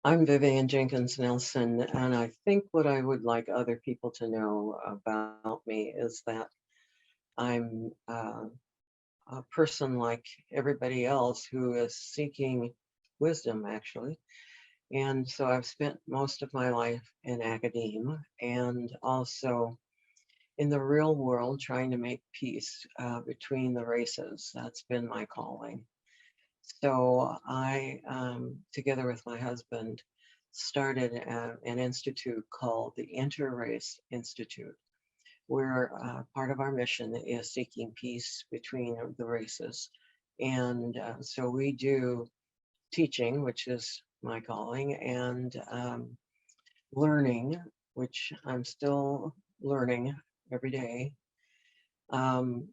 I'm Vivian Jenkins Nelson, and I think what I would like other people to know about me is that I'm a person like everybody else who is seeking wisdom, actually. And so I've spent most of my life in academia and also in the real world trying to make peace between the races. That's been my calling. So I, together with my husband, started an institute called the Interrace Institute, where part of our mission is seeking peace between the races. And so we do teaching, which is my calling, and learning, which I'm still learning every day, um,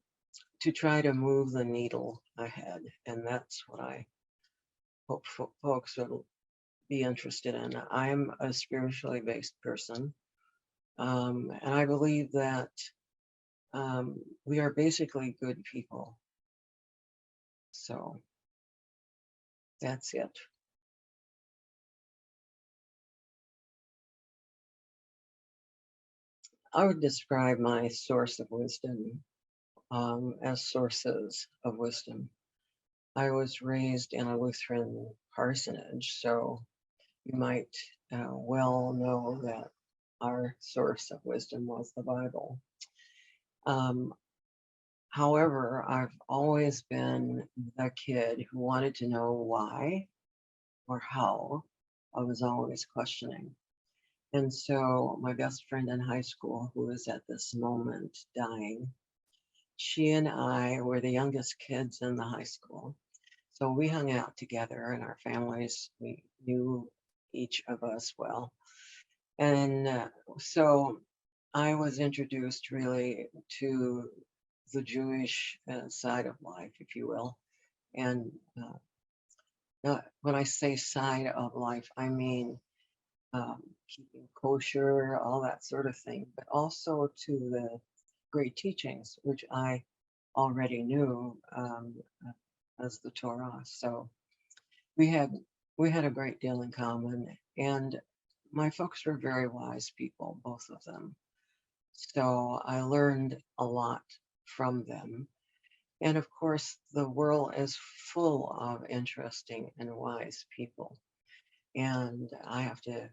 to try to move the needle ahead. And that's what I hope folks will be interested in. I'm a spiritually based person, and I believe that we are basically good people. So that's it. I would describe my source of wisdom as sources of wisdom. I was raised in a Lutheran parsonage, so you might well know that our source of wisdom was the Bible. Um, However, I've always been the kid who wanted to know why or how. I was always questioning. And so my best friend in high school, who is at this moment dying, she and I were the youngest kids in the high school. So we hung out together and our families, we knew each of us well. And so I was introduced really to the Jewish side of life, if you will. And when I say side of life, I mean keeping kosher, all that sort of thing, but also to the great teachings, which I already knew as the Torah. So we had we had a great deal in common, and my folks were very wise people, both of them. So I learned a lot from them. And of course, the world is full of interesting and wise people. And I have to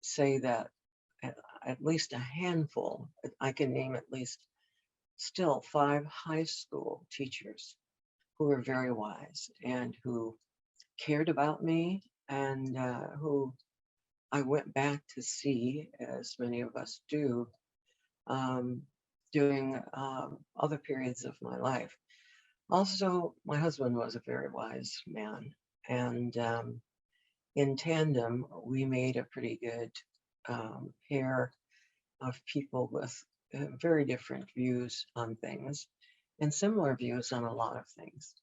say that at least a handful, I can name at least still 5 high school teachers who were very wise and who cared about me and who I went back to see, as many of us do, um, during other periods of my life. Also, my husband was a very wise man, and in tandem, we made a pretty good pair of people with very different views on things and similar views on a lot of things.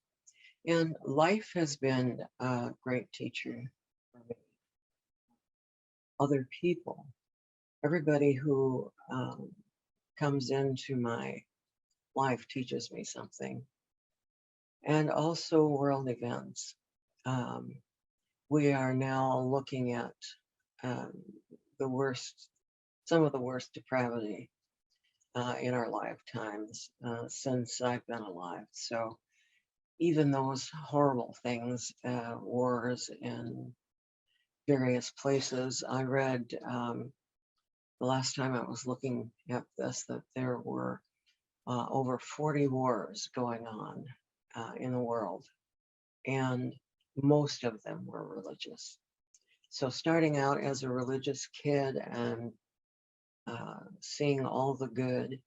And life has been a great teacher for me. Other people, everybody who comes into my life teaches me something, and also world events. Um, we are now looking at um, the worst, some of the worst depravity in our lifetimes since I've been alive. So even those horrible things, wars in various places, I read the last time I was looking at this that there were over 40 wars going on in the world, and most of them were religious. So starting out as a religious kid and seeing all the good,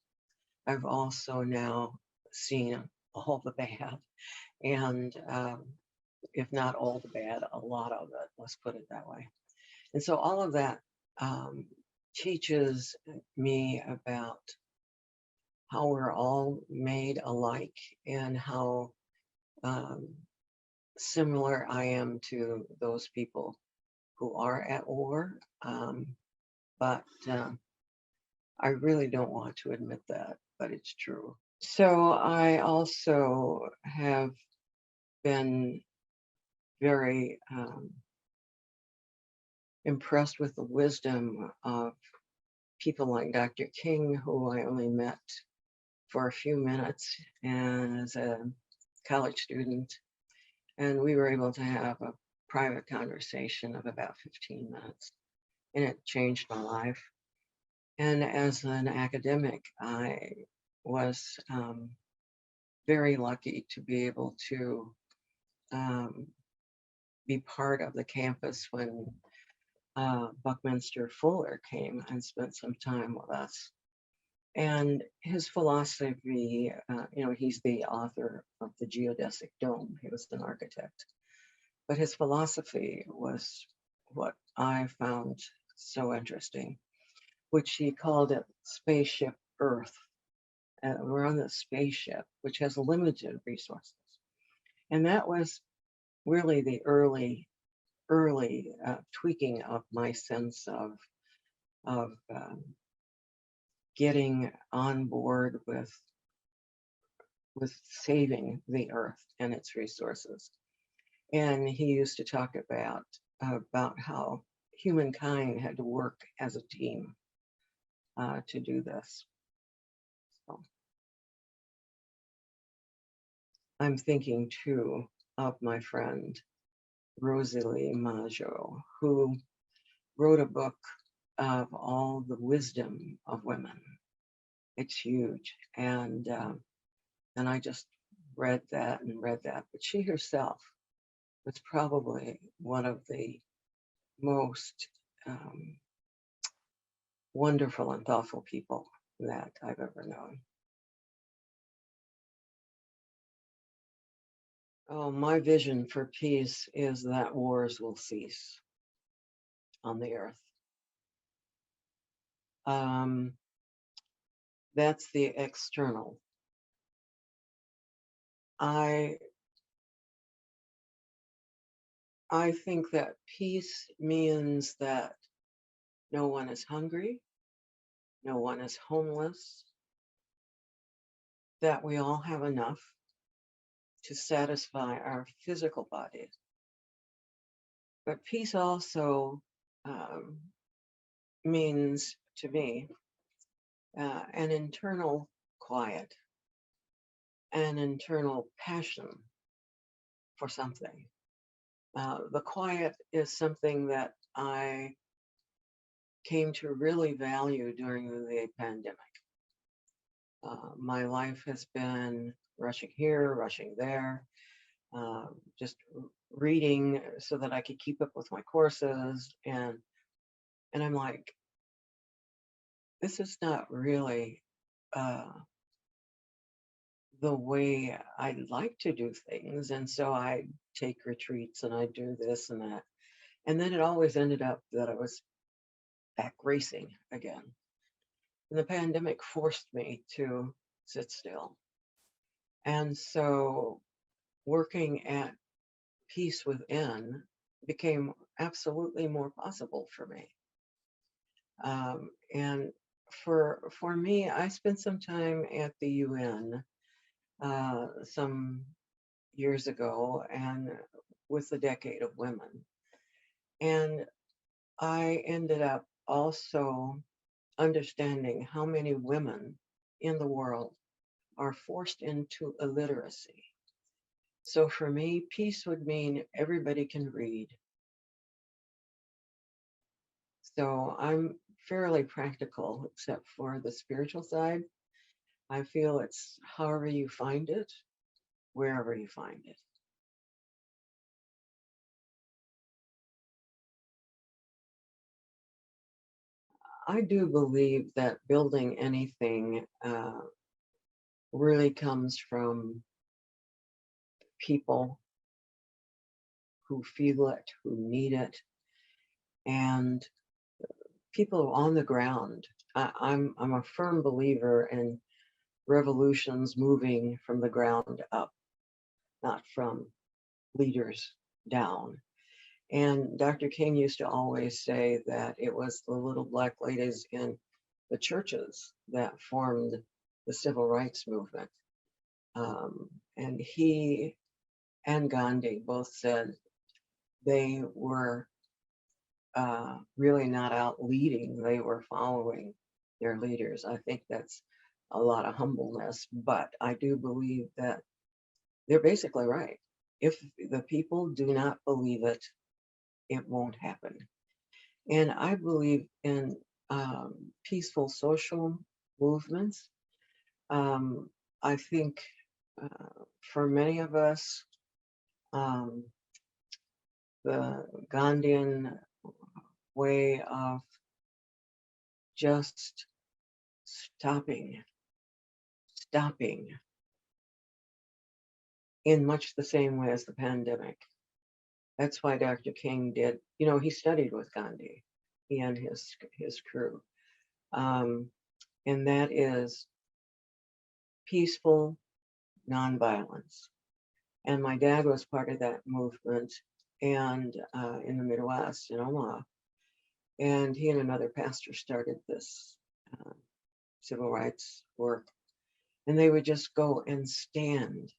I've also now seen all the bad. And if not all the bad, a lot of it, let's put it that way. And so all of that um, teaches me about how we're all made alike and how um, similar I am to those people who are at war. But I really don't want to admit that, but it's true. So I also have been very impressed with the wisdom of people like Dr. King, who I only met for a few minutes as a college student. And we were able to have a private conversation of about 15 minutes, and it changed my life. And as an academic, I was very lucky to be able to um, be part of the campus when Buckminster Fuller came and spent some time with us. And his philosophy, he's the author of the geodesic dome. He was an architect. But his philosophy was what I found so interesting, which he called it Spaceship Earth. We're on the spaceship, which has limited resources. And that was really the early tweaking of my sense of getting on board with saving the earth and its resources. And he used to talk about how humankind had to work as a team to do this. So I'm thinking too of my friend Rosalie Majo, who wrote a book of all the wisdom of women. It's huge, and I just read that, but she herself was probably one of the most wonderful and thoughtful people that I've ever known. Oh, my vision for peace is that wars will cease on the earth. That's the external. I think that peace means that no one is hungry, no one is homeless, that we all have enough to satisfy our physical bodies. But peace also means, to me, an internal quiet, an internal passion for something. The quiet is something that I came to really value during the pandemic. My life has been rushing here, rushing there, just reading so that I could keep up with my courses. And I'm like, this is not really the way I like to do things. And so I take retreats and I do this and that. And then it always ended up that I was back racing again. And the pandemic forced me to sit still. And so working at peace within became absolutely more possible for me. And for me, I spent some time at the UN some years ago, and with the Decade of Women. And I ended up also understanding how many women in the world are forced into illiteracy. So for me, peace would mean everybody can read. So I'm fairly practical, except for the spiritual side. I feel it's however you find it, wherever you find it. I do believe that building anything really comes from people who feel it, who need it, and people on the ground. I'm a firm believer in revolutions moving from the ground up, not from leaders down. And Dr. King used to always say that it was the little black ladies in the churches that formed the civil rights movement. And he and Gandhi both said they were really not out leading, they were following their leaders. I think that's a lot of humbleness, but I do believe that they're basically right. If the people do not believe it, it won't happen. And I believe in peaceful social movements. Um, I think for many of us, um, the Gandhian way of just stopping in much the same way as the pandemic. That's why Dr. King did, he studied with Gandhi, he and his crew. Um, and that is peaceful nonviolence. And my dad was part of that movement and in the Midwest in Omaha. And he and another pastor started this civil rights work. And they would just go and stand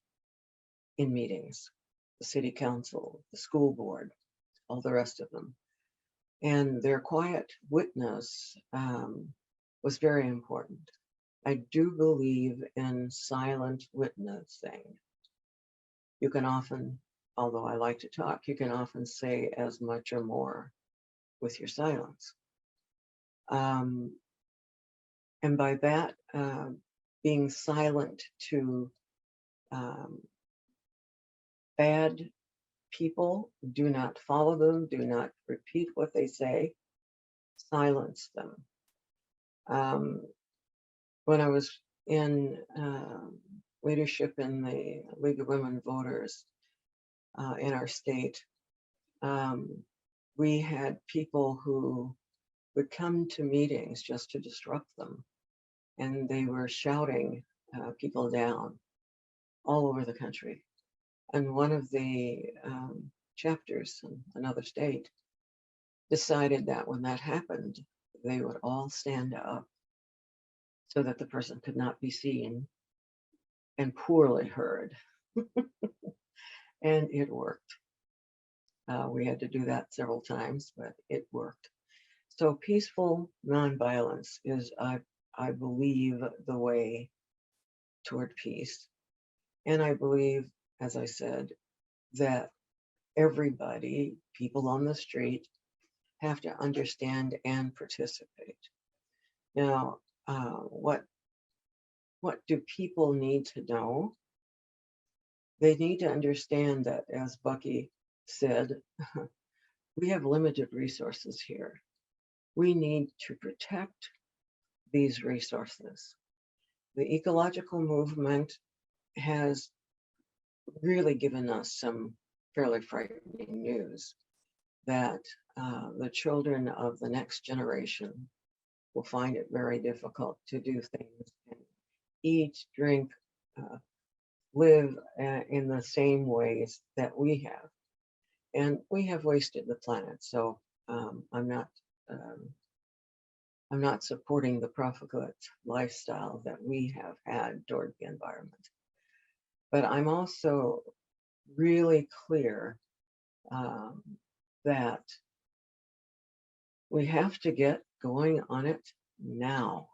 in meetings, the city council, the school board, all the rest of them. And their quiet witness was very important. I do believe in silent witnessing. You can often, although I like to talk, you can often say as much or more with your silence. And by that, being silent to bad people, do not follow them, do not repeat what they say, silence them. When I was in leadership in the League of Women Voters in our state, we had people who would come to meetings just to disrupt them. And they were shouting people down all over the country. And one of the chapters in another state decided that when that happened, they would all stand up so that the person could not be seen and poorly heard. And it worked. We had to do that several times, but it worked. So peaceful nonviolence is, I believe, the way toward peace. And I believe, as I said, that everybody, people on the street, have to understand and participate. Now, what do people need to know? They need to understand that, as Bucky said, we have limited resources here. We need to protect these resources. The ecological movement has really given us some fairly frightening news that the children of the next generation will find it very difficult to do things and eat, drink, live in the same ways that we have. And we have wasted the planet. So I'm not supporting the profligate lifestyle that we have had toward the environment. But I'm also really clear that we have to get going on it now,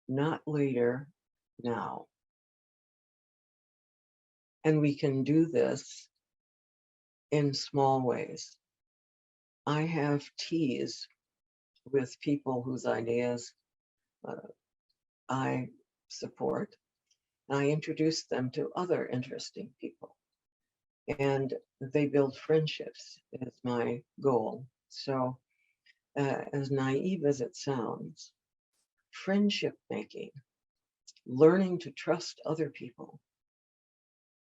not later, now. And we can do this in small ways. I have teas with people whose ideas I support. I introduce them to other interesting people. And they build friendships is my goal. So as naive as it sounds, friendship making, learning to trust other people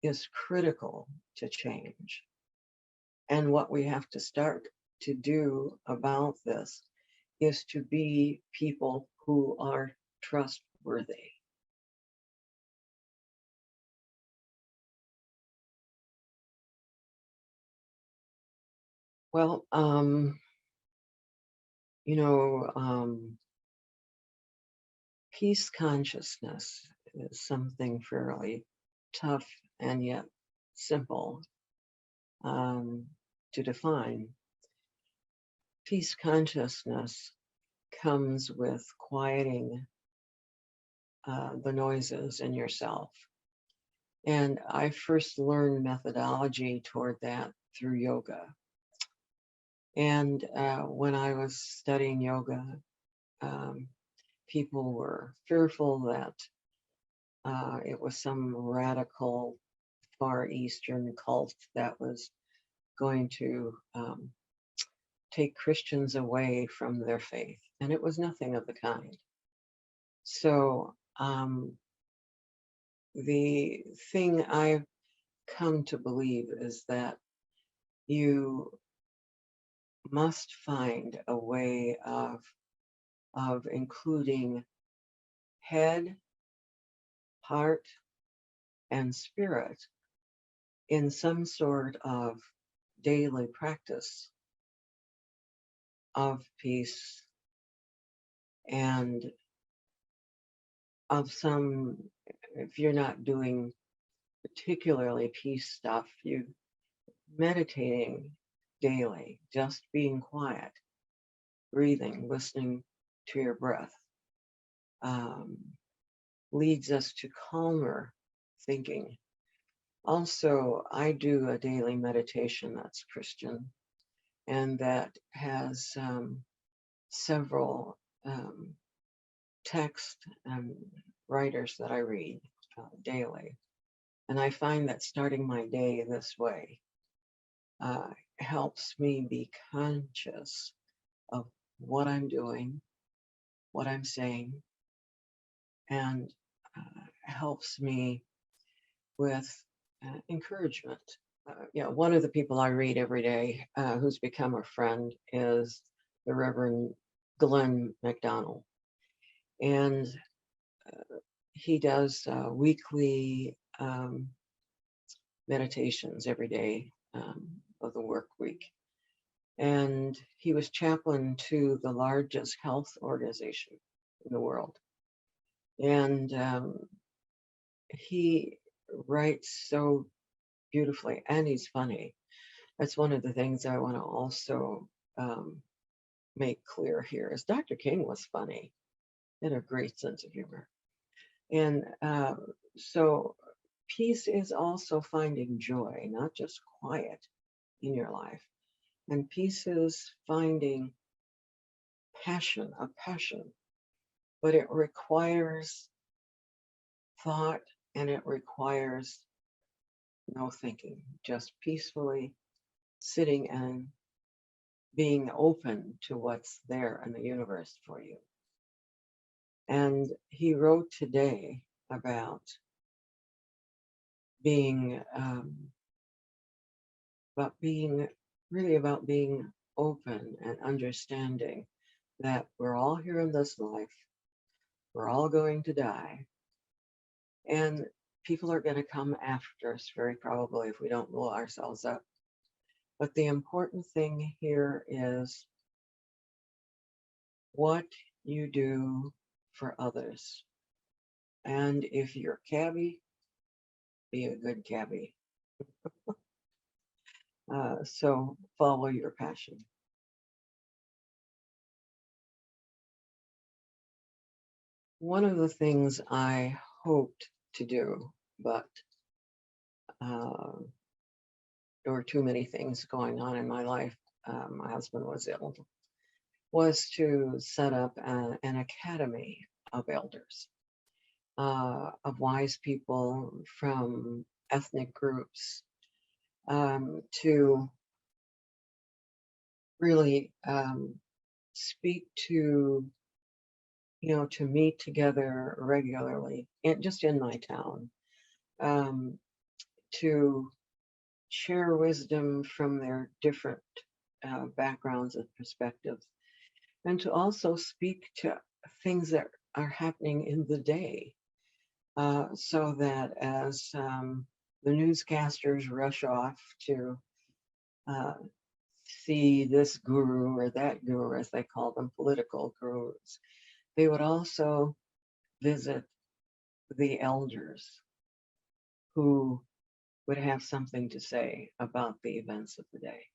is critical to change. And what we have to start to do about this is to be people who are trustworthy. Well, peace consciousness is something fairly tough and yet simple to define. peace consciousness comes with quieting the noises in yourself. And I first learned methodology toward that through yoga. And when I was studying yoga, um, people were fearful that it was some radical Far Eastern cult that was going to take Christians away from their faith. And it was nothing of the kind. So the thing I've come to believe is that you must find a way of including head, heart, and spirit in some sort of daily practice of peace and of some, if you're not doing particularly peace stuff, you meditating daily, just being quiet, breathing, listening to your breath, leads us to calmer thinking. Also, I do a daily meditation that's Christian and that has several text and writers that I read daily. And I find that starting my day this way helps me be conscious of what I'm doing, what I'm saying, and helps me with encouragement. One of the people I read every day who's become a friend is the Reverend Mcdonald. And he does weekly meditations every day of the work week. And he was chaplain to the largest health organization in the world. And he writes so beautifully, and he's funny. That's one of the things I want to also make clear here is Dr. King was funny. He had a great sense of humor. And so peace is also finding joy, not just quiet in your life. And peace is finding a passion, but it requires thought and it requires no thinking, just peacefully sitting and being open to what's there in the universe for you. And he wrote today about being open and understanding that we're all here in this life, we're all going to die, and people are going to come after us very probably if we don't blow ourselves up. But the important thing here is what you do for others. And if you're cabbie, be a good cabbie. So follow your passion. One of the things I hoped to do, but there were too many things going on in my life. My husband was ill, was to set up an academy of elders, of wise people from ethnic groups, to really speak to, to meet together regularly, just in my town, to share wisdom from their different backgrounds and perspectives, and to also speak to things that are happening in the day, so that as the newscasters rush off to see this guru or that guru, as they call them, political gurus, they would also visit the elders who would have something to say about the events of the day.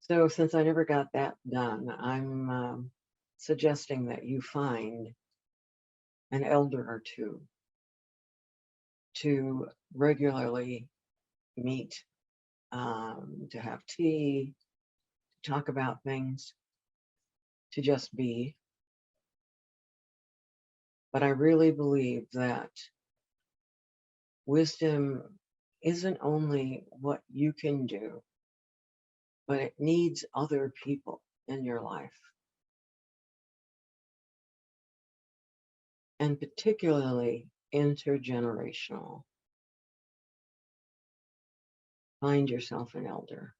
So since I never got that done, I'm suggesting that you find an elder or two to regularly meet, to have tea, to talk about things, to just be. But I really believe that wisdom isn't only what you can do, but it needs other people in your life, and particularly intergenerational. Find yourself an elder.